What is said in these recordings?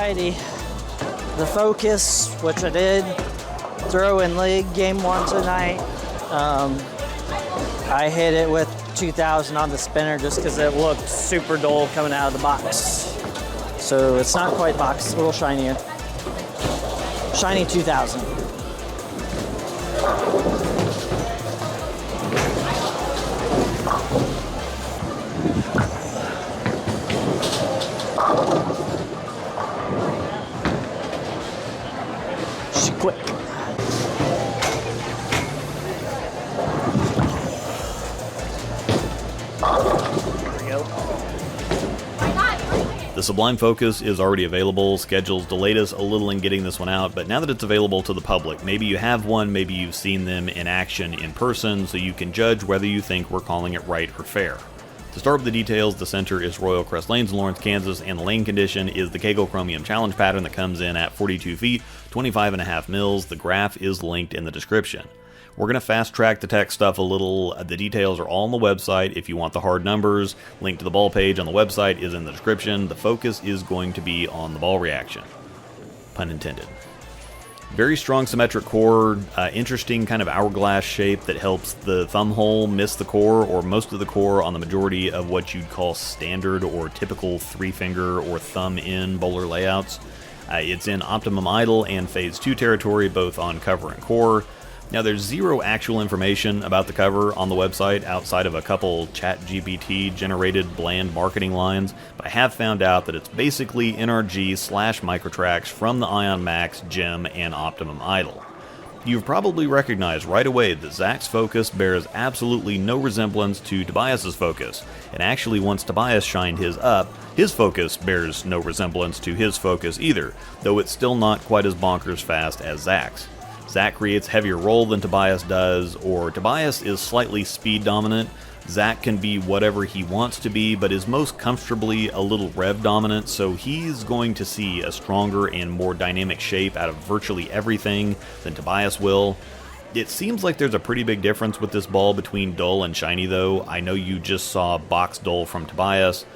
Alrighty, the focus, which I did throw in league game 1 tonight. I hit it with 2000 on the spinner just because it looked super dull coming out of the box. So it's not quite box, a little shinier. Shiny 2000. Quick. The Sublime Focus is already available. Schedules delayed us a little in getting this one out, but now that it's available to the public, maybe you have one, maybe you've seen them in action in person, so you can judge whether you think we're calling it right or fair. To start with the details, the center is Royal Crest Lanes in Lawrence, Kansas, and the lane condition is the Kegel Chromium Challenge pattern that comes in at 42 feet, 25.5 mils. The graph is linked in the description. We're going to fast track the tech stuff a little. The details are all on the website. If you want the hard numbers, link to the ball page on the website is in the description. The focus is going to be on the ball reaction. Pun intended. Very strong symmetric core, interesting kind of hourglass shape that helps the thumb hole miss the core or most of the core on the majority of what you'd call standard or typical 3-finger or thumb-in bowler layouts. It's in optimum idle and phase 2 territory, both on cover and core. Now, there's zero actual information about the cover on the website outside of a couple ChatGPT-generated bland marketing lines, but I have found out that it's basically NRG/microtracks from the Ion Max, Gem, and Optimum Idle. You've probably recognized right away that Zach's focus bears absolutely no resemblance to Tobias's focus, and actually once Tobias shined his up, his focus bears no resemblance to his focus either, though it's still not quite as bonkers fast as Zach's. Zach creates heavier roll than Tobias does, or Tobias is slightly speed dominant. Zach can be whatever he wants to be, but is most comfortably a little rev dominant, so he's going to see a stronger and more dynamic shape out of virtually everything than Tobias will. It seems like there's a pretty big difference with this ball between dull and shiny though. I know you just saw box dull from Tobias.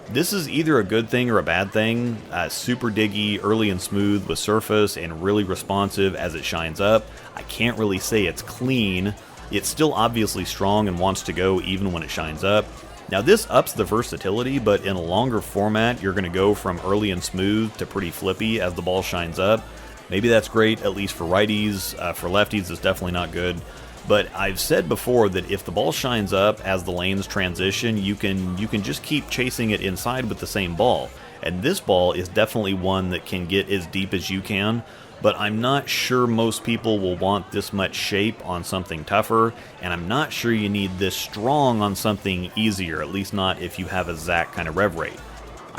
This is either a good thing or a bad thing. Super diggy, early and smooth with surface, and really responsive as it shines up. I can't really say it's clean. It's still obviously strong and wants to go even when it shines up. Now this ups the versatility, but in a longer format, you're going to go from early and smooth to pretty flippy as the ball shines up. Maybe that's great, at least for righties. For lefties, it's definitely not good. But I've said before that if the ball shines up as the lanes transition, you can just keep chasing it inside with the same ball. And this ball is definitely one that can get as deep as you can, but I'm not sure most people will want this much shape on something tougher, and I'm not sure you need this strong on something easier, at least not if you have a Zach kind of rev rate.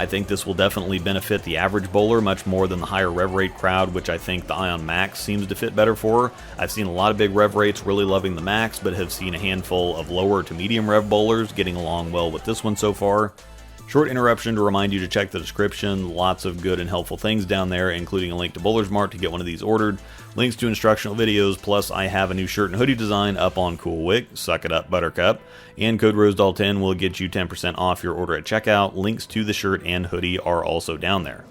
I think this will definitely benefit the average bowler much more than the higher rev rate crowd, which I think the Ion Max seems to fit better for. I've seen a lot of big rev rates really loving the Max, but have seen a handful of lower to medium rev bowlers getting along well with this one so far. Short interruption to remind you to check the description. Lots of good and helpful things down there, including a link to Bowler's Mart to get one of these ordered, links to instructional videos, plus I have a new shirt and hoodie design up on CoolWick, suck it up Buttercup, and code ROSEDOLL10 will get you 10% off your order at checkout. Links to the shirt and hoodie are also down there.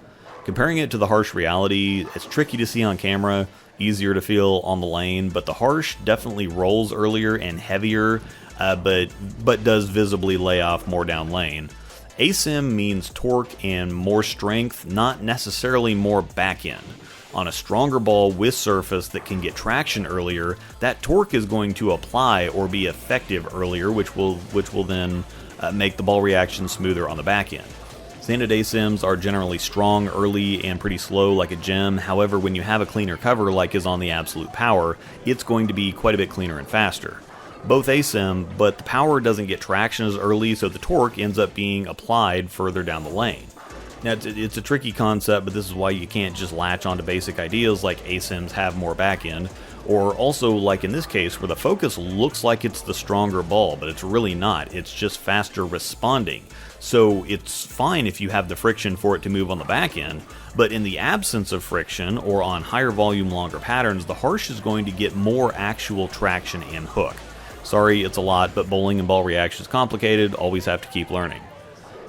Comparing it to the harsh reality, it's tricky to see on camera, easier to feel on the lane, but the harsh definitely rolls earlier and heavier, but does visibly lay off more down lane. Asim means torque and more strength, not necessarily more back end. On a stronger ball with surface that can get traction earlier, that torque is going to apply or be effective earlier, which will then make the ball reaction smoother on the back end. Standard Asims are generally strong early and pretty slow like a Gem. However, when you have a cleaner cover like is on the Absolute Power, it's going to be quite a bit cleaner and faster. Both Asim, but the power doesn't get traction as early, so the torque ends up being applied further down the lane. Now, it's a tricky concept, but this is why you can't just latch onto basic ideas like Asims have more back end, or also like in this case where the focus looks like it's the stronger ball, but it's really not. It's just faster responding. So it's fine if you have the friction for it to move on the back end, but in the absence of friction or on higher volume, longer patterns, the harsh is going to get more actual traction and hook. Sorry, it's a lot, but bowling and ball reaction is complicated, always have to keep learning.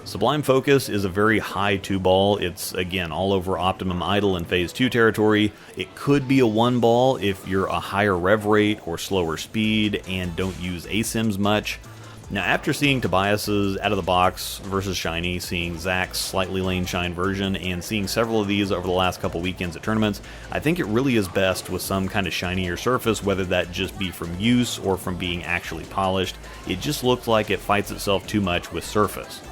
Sublime Focus is a very high 2-ball. It's, again, all over optimum idle and phase 2 territory. It could be a 1-ball if you're a higher rev rate or slower speed and don't use ASIMs much. Now, after seeing Tobias's out of the box versus Shiny, seeing Zach's slightly lane shine version, and seeing several of these over the last couple weekends at tournaments, I think it really is best with some kind of shinier surface, whether that just be from use or from being actually polished. It just looks like it fights itself too much with surface.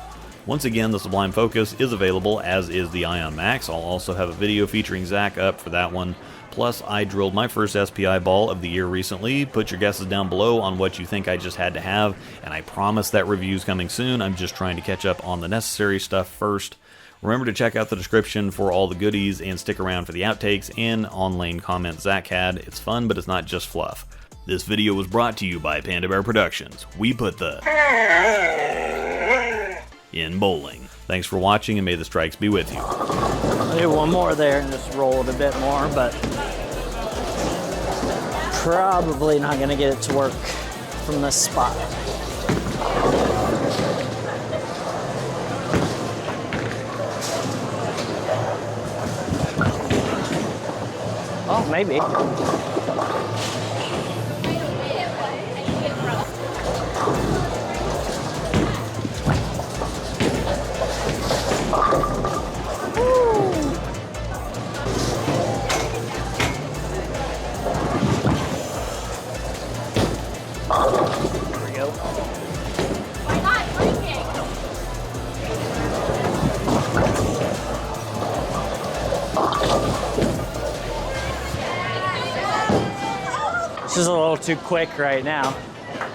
Once again, the Sublime Focus is available, as is the Ion Max. I'll also have a video featuring Zach up for that one. Plus, I drilled my first SPI ball of the year recently. Put your guesses down below on what you think I just had to have, and I promise that review's coming soon. I'm just trying to catch up on the necessary stuff first. Remember to check out the description for all the goodies, and stick around for the outtakes and on-lane comments Zach had. It's fun, but it's not just fluff. This video was brought to you by Panda Bear Productions. We put the in bowling. Thanks for watching, and may the strikes be with you. I'll do one more there and just roll it a bit more, but probably not going to get it to work from this spot. Oh, maybe. This is a little too quick right now.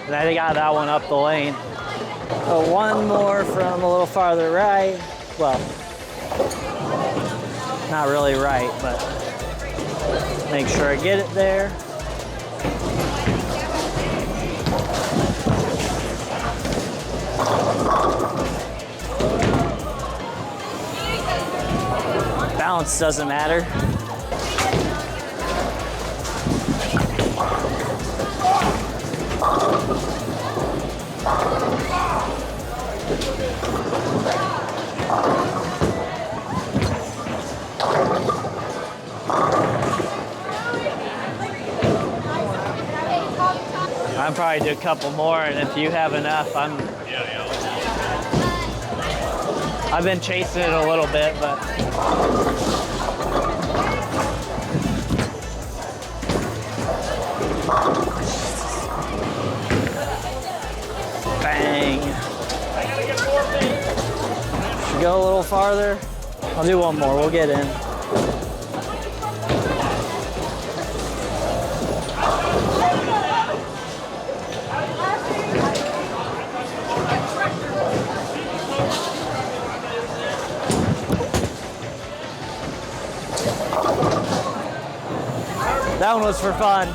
And I got that one up the lane. But one more from a little farther right. Well, not really right, but make sure I get it there. Balance doesn't matter. I'll probably do a couple more, and if you have enough, I've been chasing it a little bit, but bang. Should go a little farther. I'll do one more, we'll get in. That one was for fun.